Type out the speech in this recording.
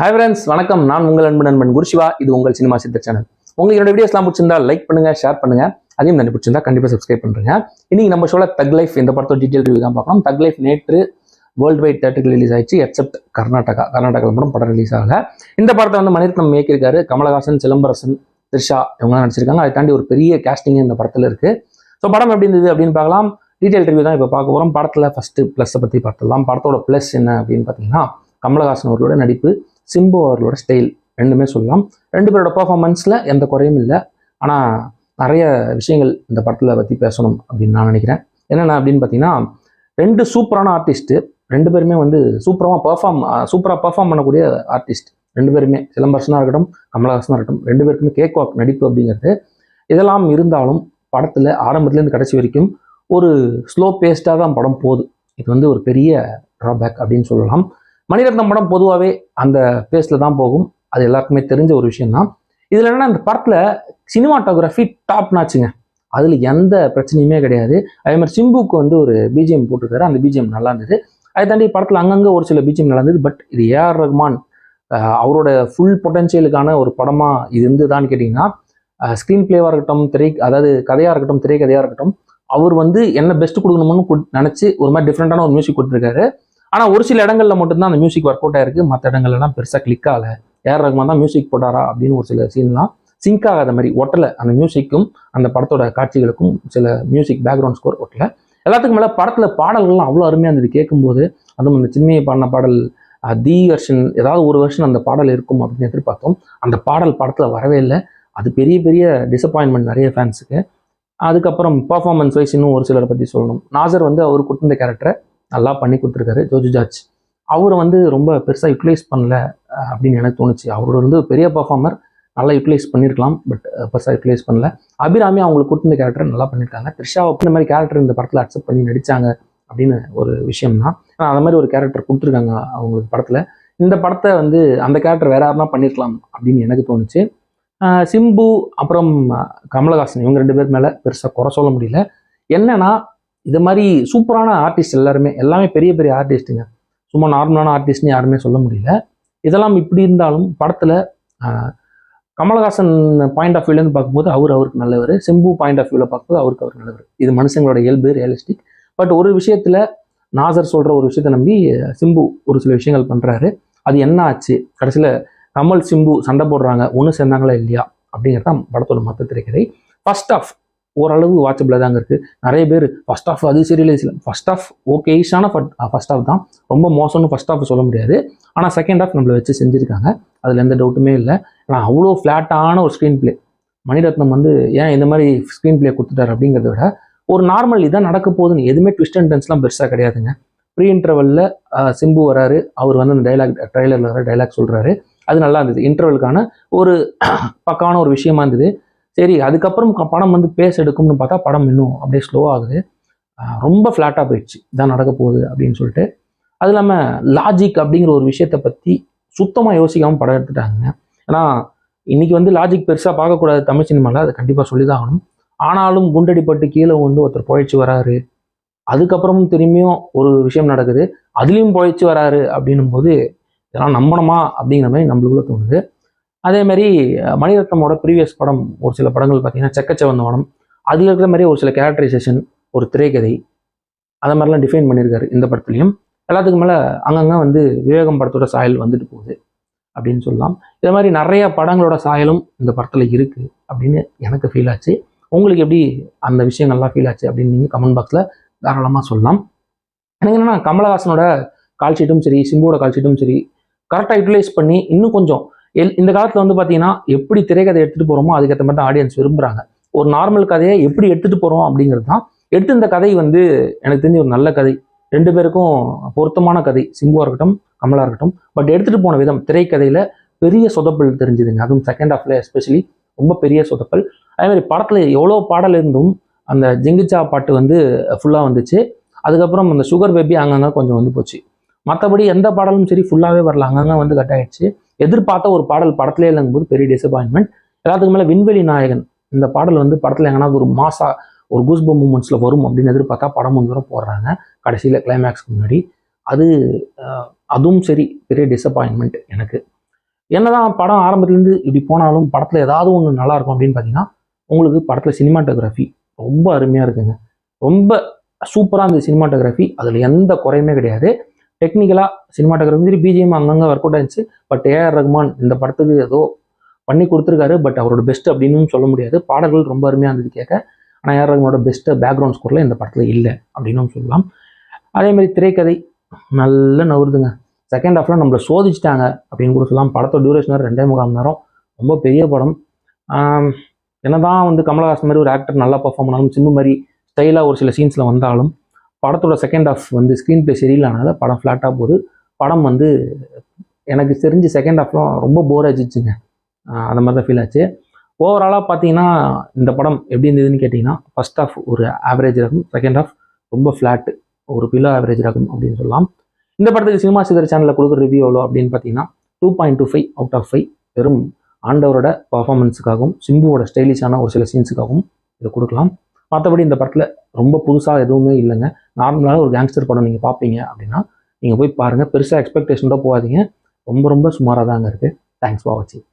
Hi friends, வணக்கம். நான் உங்கள் அன்பு நண்பன் குருசிவா. இது உங்கள் சினிமா சித்தர் சேனல். உங்களுக்கு என்னோட வீடியோஸ்லாம் பிடிச்சிருந்தா லைக் பண்ணுங்க, ஷேர் பண்ணுங்க. அதையும் நன்றி பிடிச்சிருந்தா கண்டிப்பாக சப்ஸ்கிரைப் பண்ணுங்க. இன்னைக்கு நம்ம ஷோல தக் லைஃப் இந்த படத்தோட டீட்டெயில் ரிவ்யூ தான் பார்க்கலாம். தக் லைஃப் நேற்று வேர்ல்டு வைட் தேட்டருக்கு ரிலீஸ் ஆயிடுச்சு, எக்ஸப்ட் கர்நாடகாவில் மட்டும் படம் ரிலீஸ் ஆகல. இந்த படத்தை வந்து மணிரத்னம் இயக்கியிருக்காரு. கமலஹாசன், சிலம்பரசன், த்ரிஷா இவங்கலாம் நடிச்சிருக்காங்க. அதை தாண்டி ஒரு பெரிய கேஸ்டிங் இந்த படத்தில் இருக்கு. ஸோ படம் எப்படி இருந்தது அப்படின்னு பார்க்கலாம். டீட்டெயில் ரிவ்யூ தான் இப்போ பார்க்க போகிறோம். படத்தில் ஃபர்ஸ்ட் ப்ளஸ்ஸை பற்றி பார்த்துடலாம். படத்தோட ப்ளஸ் என்ன அப்படின்னு பார்த்தீங்கன்னா, கமலஹாசன் அவர்களோட நடிப்பு, சிம்பு அவர்களோட ஸ்டைல் ரெண்டுமே சொல்லலாம். ரெண்டு பேரோட பர்ஃபார்மன்ஸில் எந்த குறையும் இல்லை. ஆனால் நிறைய விஷயங்கள் இந்த படத்தில் பற்றி பேசணும் அப்படின்னு நான் நினைக்கிறேன். என்னென்ன அப்படின்னு பார்த்தீங்கன்னா, ரெண்டு சூப்பரான ஆர்டிஸ்ட்டு, ரெண்டு பேருமே வந்து சூப்பராக பர்ஃபார்ம் பண்ணக்கூடிய ஆர்டிஸ்ட் ரெண்டு பேருமே. சிலம்பரசனாக இருக்கட்டும், கமலஹாசனாக இருக்கட்டும், ரெண்டு பேருக்குமே கேக் வாக் நடிப்பு அப்படிங்கிறது. இதெல்லாம் இருந்தாலும் படத்தில் ஆரம்பத்துலேருந்து கடைசி வரைக்கும் ஒரு ஸ்லோ பேஸ்டாக தான் படம் போகுது. இது வந்து ஒரு பெரிய ட்ராபேக் அப்படின்னு சொல்லலாம். மணிரத்னம் படம் பொதுவாகவே அந்த பேஸில் தான் போகும். அது எல்லாருக்குமே தெரிஞ்ச ஒரு விஷயம்தான். இதில் என்னென்னா, இந்த படத்தில் சினிமாட்டோகிராஃபி டாப் நாச்சுங்க. அதில் எந்த பிரச்சனையுமே கிடையாது. அதே மாதிரி சிம்புக்கு வந்து ஒரு பிஜிஎம் போட்டிருக்காரு. அந்த பிஜிஎம் நல்லா இருந்தது. அதை தாண்டி படத்தில் அங்கங்கே ஒரு சில பிஜிஎம் நல்லா இருந்தது. பட் இது ஏஆர் ரஹ்மான் அவரோட ஃபுல் பொட்டன்ஷியலுக்கான ஒரு படமாக இது இருந்துதான்னு கேட்டிங்கன்னா, ஸ்க்ரீன் பிளேவாக இருக்கட்டும், அதாவது கதையாக இருக்கட்டும், திரைக்கதையாக இருக்கட்டும், அவர் வந்து என்ன பெஸ்ட் கொடுக்கணும்னு நினச்சி ஒரு மாதிரி டிஃப்ரெண்ட்டான ஒரு மியூசிக் கொடுத்துருக்காரு. ஆனால் ஒரு சில இடங்களில் மட்டும்தான் அந்த மியூசிக் ஒர்க் அவுட் ஆயிருக்கு. மற்ற இடங்கள்லாம் பெருசாக கிளிக் ஆகலை. ஏஆர் ரஹ்மான் தான் மியூசிக் போட்டாரா அப்படின்னு ஒரு சில சீன்லாம் சிங்க் ஆகாத மாதிரி ஒட்டலை. அந்த மியூசிக்கும் அந்த படத்தோட காட்சிகளுக்கும் சில மியூசிக் பேக்ரவுண்ட் ஸ்கோர் ஒட்டலை. எல்லாத்துக்கும் மேலே படத்தில் பாடல்கள்லாம் அவ்வளோ அருமையாக இருந்தது கேட்கும்போது. அதுவும் அந்த சின்மையை பாடின பாடல், தி வெர்ஷன், ஏதாவது ஒரு வெர்ஷன் அந்த பாடல் இருக்கும் அப்படின்னு எதிர்பார்த்தோம். அந்த பாடல் படத்தில் வரவே இல்லை. அது பெரிய பெரிய டிசப்பாயின்மெண்ட் நிறைய ஃபேன்ஸுக்கு. அதுக்கப்புறம் பர்ஃபார்மன்ஸ் வைஸ் இன்னும் ஒரு சிலரை பற்றி சொல்லணும். நாசர் வந்து அவர் கொடுத்த கேரக்டரை நல்லா பண்ணி கொடுத்துருக்காரு. ஜோஜு ஜார்ஜ் அவரை வந்து ரொம்ப பெருசாக யூட்டிலைஸ் பண்ணல அப்படின்னு எனக்கு தோணுச்சு. அவரோட வந்து பெரிய பர்ஃபார்மர், நல்லா யூட்டிலைஸ் பண்ணியிருக்கலாம். பட் பெருசாக யூட்டிலைஸ் பண்ணல. அபிராமி அவங்களுக்கு கொடுத்த கேரக்டர் நல்லா பண்ணியிருக்காங்க. த்ரிஷா இந்த மாதிரி கேரக்டர் இந்த படத்தில் அக்செப்ட் பண்ணி நடித்தாங்க அப்படின்னு ஒரு விஷயம் தான். ஆனால் அந்த மாதிரி ஒரு கேரக்டர் கொடுத்துருக்காங்க அவங்களுக்கு படத்தில். இந்த படத்தை வந்து அந்த கேரக்டர் வேற யாருன்னா பண்ணியிருக்கலாம் அப்படின்னு எனக்கு தோணுச்சு. சிம்பு அப்புறம் கமலஹாசன் இவங்க ரெண்டு பேர் மேலே பெருசாக குறை சொல்ல முடியல. என்னன்னா, இது மாதிரி சூப்பரான ஆர்டிஸ்ட் எல்லாமே பெரிய பெரிய ஆர்டிஸ்ட்டுங்க. சும்மா நார்மலான ஆர்டிஸ்ட்னு யாருமே சொல்ல முடியல. இதெல்லாம் இப்படி இருந்தாலும் படத்தில் கமலஹாசன் பாயிண்ட் ஆஃப் வியூலேருந்து பார்க்கும்போது அவருக்கு நல்லவர், சிம்பு பாயிண்ட் ஆஃப் வியூவில் பார்க்கும்போது அவருக்கு நல்லவர். இது மனுஷங்களோட இயல்பு, ரியலிஸ்டிக். பட் ஒரு விஷயத்தில் நாசர் சொல்கிற ஒரு விஷயத்தை நம்பி சிம்பு ஒரு சில விஷயங்கள் பண்ணுறாரு. அது என்ன ஆச்சு, கடைசியில் கமல் சிம்பு சண்டை போடுறாங்க, ஒன்று சேர்ந்தாங்களா இல்லையா அப்படிங்கிறது தான் படத்தோட மொத்த திரைக்கதை. ஃபர்ஸ்ட் ஆஃப் ஓரளவு வாட்சபிளாக தாங்க இருக்குது. நிறைய பேர் ஃபர்ஸ்ட் ஆஃப் அது சரியில்லை, ஃபர்ஸ்ட் ஆஃப் ஓகேஷான ஃபர்ஸ்ட் ஆஃப் தான், ரொம்ப மோசம்னு ஃபர்ஸ்ட் ஆஃப் சொல்ல முடியாது. ஆனால் செகண்ட் ஆஃப் நம்மளை வச்சு செஞ்சுருக்காங்க, அதில் எந்த டவுட்டுமே இல்லை. ஆனால் அவ்வளோ ஃப்ளாட்டான ஒரு ஸ்க்ரீன் பிளே மணிரத்னம் வந்து ஏன் இந்த மாதிரி ஸ்க்ரீன் பிளே கொடுத்துட்டார் அப்படிங்கிறத விட, ஒரு நார்மல் இதான் நடக்க போகுதுன்னு எதுவுமே ட்விஸ்ட் அண்ட் டர்ன்ஸ்லாம் பெருசாக கிடையாதுங்க. ப்ரீ இன்டர்வலில் சிம்பு வராரு, அவர் வந்து அந்த ட்ரைலரில் வர டைலாக் சொல்கிறாரு. அது நல்லா இருந்தது. இன்டர்வலுக்கான ஒரு பக்கான ஒரு விஷயமா இருந்தது. சரி, அதுக்கப்புறம் படம் வந்து பேஸ் எடுக்கும்னு பார்த்தா படம் இன்னும் அப்படியே ஸ்லோ ஆகுது. ரொம்ப ஃப்ளாட்டாக போயிடுச்சு, இதான் நடக்க போகுது அப்படின்னு சொல்லிட்டு. அது இல்லாமல் லாஜிக் அப்படிங்கிற ஒரு விஷயத்தை பற்றி சுத்தமாக யோசிக்காமல் படம் எடுத்துட்டாங்க. ஏன்னா இன்னைக்கு வந்து லாஜிக் பெருசாக பார்க்கக்கூடாது தமிழ் சினிமாவில், அதை கண்டிப்பாக சொல்லி தான் ஆகணும். ஆனாலும் குண்டடிப்பட்டு கீழே வந்து ஒருத்தர் பொழைச்சி வராரு, அதுக்கப்புறமும் திரும்பியும் ஒரு விஷயம் நடக்குது, அதுலேயும் பொழைச்சி வராரு அப்படின்னும் போது இதெல்லாம் நம்பணுமா அப்படிங்கிற மாதிரி நம்மளுக்குள்ள தோணுது. அதே மாதிரி மணிரத்னமோட ப்ரீவியஸ் படம் ஒரு சில படங்கள் பார்த்தீங்கன்னா, செக்கச்சவந்த வனம், அதில் இருக்கிற மாதிரி ஒரு சில கேரக்டரைசேஷன், ஒரு திரைக்கதை, அதை மாதிரிலாம் டிஃபைன் பண்ணியிருக்காரு இந்த படத்துலையும். எல்லாத்துக்கும் மேலே அங்கங்கே வந்து விவேகம் படத்தோட சாயல் வந்துட்டு போகுது அப்படின்னு சொல்லலாம். இது மாதிரி நிறைய படங்களோட சாயலும் இந்த படத்தில் இருக்குது அப்படின்னு எனக்கு ஃபீல் ஆச்சு. உங்களுக்கு எப்படி அந்த விஷயங்கள்லாம் ஃபீல் ஆச்சு அப்படின்னு நீங்கள் கமெண்ட் பாக்ஸில் தாராளமாக சொல்லலாம். எனக்கு என்னென்னா, கமலஹாசனோட கால்ஷீட்டும் சரி, சிம்புவோட கால்ஷீட்டும் சரி, கரெக்டாக யூட்டிலைஸ் பண்ணி இன்னும் கொஞ்சம் இந்த காலத்தில் வந்து பார்த்தீங்கன்னா, எப்படி திரைக்கதை எடுத்துகிட்டு போகிறோமோ அதுக்கேற்ற மாதிரி தான் ஆடியன்ஸ் விரும்புகிறாங்க. ஒரு நார்மல் கதையை எப்படி எடுத்துகிட்டு போகிறோம் அப்படிங்கிறது தான். எடுத்து இந்த கதை வந்து எனக்கு தெரிஞ்ச ஒரு நல்ல கதை, ரெண்டு பேருக்கும் பொருத்தமான கதை, சிம்புவாக இருக்கட்டும் கமலாக இருக்கட்டும். பட் எடுத்துகிட்டு போன விதம் திரைக்கதையில் பெரிய சொதப்பல் தெரிஞ்சுதுங்க. அதுவும் செகண்ட் ஹாஃபில் எஸ்பெஷலி ரொம்ப பெரிய சொதப்பல். அதேமாதிரி படத்தில் எவ்வளோ பாடல் இருந்தும் அந்த ஜிங்கிச்சா பாட்டு வந்து ஃபுல்லாக வந்துச்சு. அதுக்கப்புறம் அந்த சுகர் பேபி அங்கங்கே கொஞ்சம் வந்து போச்சு. மற்றபடி எந்த பாடலும் சரி ஃபுல்லாகவே வரல, அங்கங்கே வந்து கட் ஆகிடுச்சு. எதிர்பார்த்த ஒரு பாடல் படத்திலே இல்லைங்கும்போது பெரிய டிசப்பாயின்மெண்ட். எல்லாத்துக்கு மேலே விண்வெளி நாயகன் இந்த பாடல் வந்து படத்தில் எங்கன்னா ஒரு மாசா ஒரு கூஸ்பம் மூமெண்ட்ஸில் வரும் அப்படின்னு எதிர்பார்த்தா படம் கொஞ்சம் தூரம் போடுறாங்க கடைசியில் கிளைமேக்ஸ்க்கு முன்னாடி. அதுவும் சரி பெரிய டிசப்பாயின்மெண்ட் எனக்கு. என்னதான் படம் ஆரம்பத்துலேருந்து இப்படி போனாலும் படத்தில் ஏதாவது ஒன்று நல்லா இருக்கும் அப்படின்னு பார்த்தீங்கன்னா உங்களுக்கு படத்தில் சினிமாட்டோகிராஃபி ரொம்ப அருமையாக இருக்குங்க. ரொம்ப சூப்பராக இருந்தது சினிமாட்டோகிராஃபி. அதில் எந்த குறையுமே கிடையாது. டெக்னிக்கலாக சினிமாட்டோகிராஃபி சரி, பிஜிஎம் அங்கங்கே ஒர்க் அவுட் ஆயிடுச்சு. பட் ஏஆர் ரஹ்மான் இந்த படத்துக்கு ஏதோ பண்ணி கொடுத்துருக்காரு. பட் அவரோட பெஸ்ட் அப்படின்னு சொல்ல முடியாது. பாடல்கள் ரொம்ப அருமையாக இருந்தது கேட்க. ஆனால் ஏஆர் ரஹ்மானோட பெஸ்ட்டு பேக்ரவுண்ட் ஸ்கோரில் இந்த படத்தில் இல்லை அப்படின்னு சொல்லலாம். அதேமாதிரி திரைக்கதை நல்ல நவுறுதுங்க. செகண்ட் ஹாஃபில் நம்மளை சோதிச்சிட்டாங்க அப்படின்னு கூட சொல்லலாம். படத்தோட டியூரேஷன் 2.25 மணி நேரம். ரொம்ப பெரிய படம். என்னதான் வந்து கமலஹாசன் மாதிரி ஒரு ஆக்டர் நல்லா பர்ஃபார்ம் பண்ணாலும், சிம்பு மாதிரி ஸ்டைலாக ஒரு சில சீன்ஸில் வந்தாலும் படத்தோட செகண்ட் ஹாஃப் வந்து ஸ்க்ரீன் பிளே சரியில்லைனால படம் ஃப்ளாட்டாக போகுது. படம் வந்து எனக்கு தெரிஞ்சு செகண்ட் ஹாஃப்லாம் ரொம்ப போர் ஆச்சுங்க. அந்த மாதிரி தான் ஃபீல் ஆச்சு. ஓவராலாக பார்த்தீங்கன்னா இந்த படம் எப்படி இருந்ததுன்னு கேட்டிங்கன்னா, ஃபர்ஸ்ட் ஹாஃப் ஒரு ஆவரேஜ் ரகம், செகண்ட் ஹாஃப் ரொம்ப ஃப்ளாட்டு, ஒரு பிலோ ஆவரேஜ் ரகம் அப்படின்னு சொல்லலாம். இந்த படத்துக்கு சினிமா சிதர் சேனலில் கொடுக்குற ரிவ்யூ எவ்வளோ அப்படின்னு பார்த்தீங்கன்னா 2.25 அவுட் ஆஃப் 5. வெறும் ஆண்டவரோட பர்ஃபார்மன்ஸுக்காகவும் சிம்புவோட ஸ்டைலிஷான ஒரு சில சீன்ஸுக்காகவும் இதை கொடுக்கலாம். மற்றபடி இந்த படத்தில் ரொம்ப புதுசாக எதுவுமே இல்லைங்க. நார்மலாக ஒரு கேங்ஸ்டர் படம் நீங்கள் பார்ப்பீங்க அப்படின்னா நீங்கள் போய் பாருங்கள். பெருசாக எக்ஸ்பெக்டேஷனோட போகாதீங்க. ரொம்ப ரொம்ப சுமாராக தாங்க இருக்குது. தேங்க்ஸ் ஃபார் வாட்சிங்.